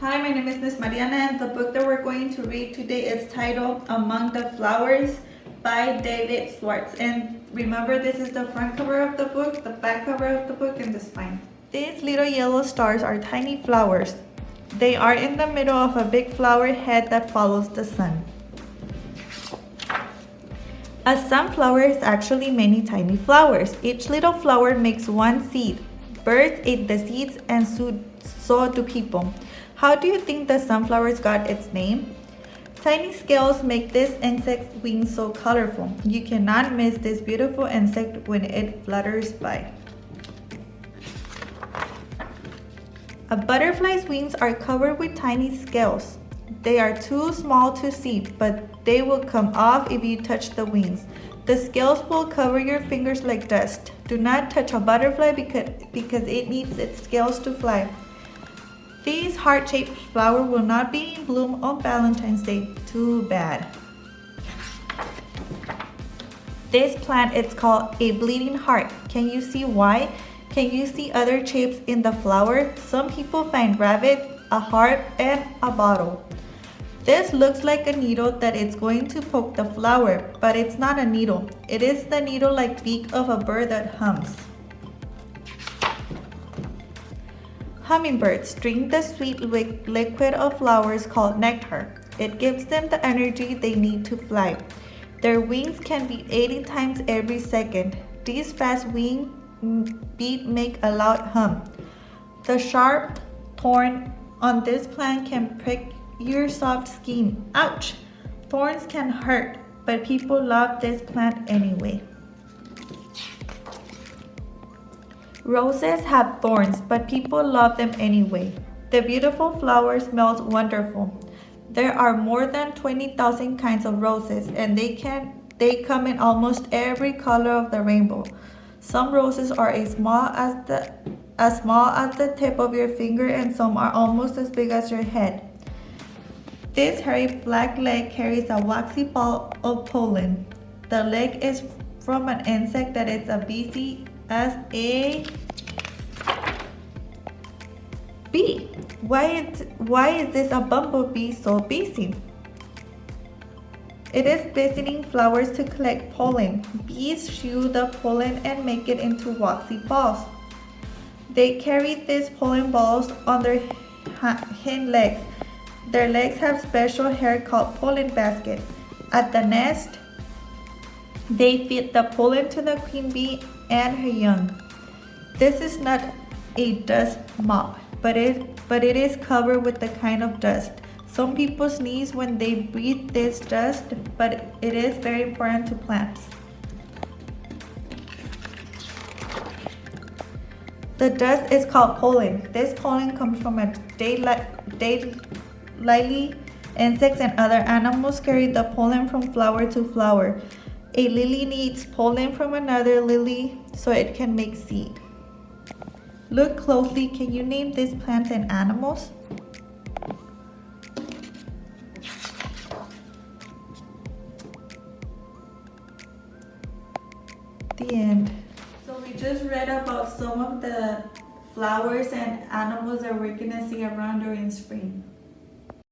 Hi, my name is Miss Mariana, and the book that we're going to read today is titled Among the Flowers by David Swartz. And remember, this is the front cover of the book, the back cover of the book, and the spine. These little yellow stars are tiny flowers. They are in the middle of a big flower head that follows the sun. A sunflower is actually many tiny flowers. Each little flower makes one seed. Birds eat the seeds and so do people. How do you think the sunflowers got its name? Tiny scales make this insect's wings so colorful. You cannot miss this beautiful insect when it flutters by. A butterfly's wings are covered with tiny scales. They are too small to see, but they will come off if you touch the wings. The scales will cover your fingers like dust. Do not touch a butterfly because it needs its scales to fly. This heart-shaped flower will not be in bloom on Valentine's Day. Too bad. This plant is called a bleeding heart. Can you see why? Can you see other shapes in the flower? Some people find rabbit, a heart, and a bottle. This looks like a needle that is going to poke the flower, but it's not a needle. It is the needle-like beak of a bird that hums. Hummingbirds drink the sweet liquid of flowers called nectar. It gives them the energy they need to fly. Their wings can beat 80 times every second. These fast wing beats make a loud hum. The sharp thorn on this plant can prick your soft skin. Ouch! Thorns can hurt, but people love this plant anyway. Roses have thorns, but people love them anyway. The beautiful flower smells wonderful. There are more than 20,000 kinds of roses, and they come in almost every color of the rainbow. Some roses are as small as the tip of your finger, and some are almost as big as your head. This hairy black leg carries a waxy ball of pollen. The leg is from an insect that is as busy as a bee. Why is this a bumblebee so busy? It is visiting flowers to collect pollen. Bees chew the pollen and make it into waxy balls. They carry these pollen balls on their hind legs. Their legs have special hair called pollen baskets. At the nest, they feed the pollen to the queen bee and her young. This is not a dust mop, but it is covered with a kind of dust. Some people sneeze when they breathe this dust, but it is very important to plants. The dust is called pollen. This pollen comes from a lily. Insects and other animals carry the pollen from flower to flower. A lily needs pollen from another lily so it can make seed. Look closely. Can you name these plants and animals? The end. So we just read about some of the flowers and animals that we're gonna see around during spring.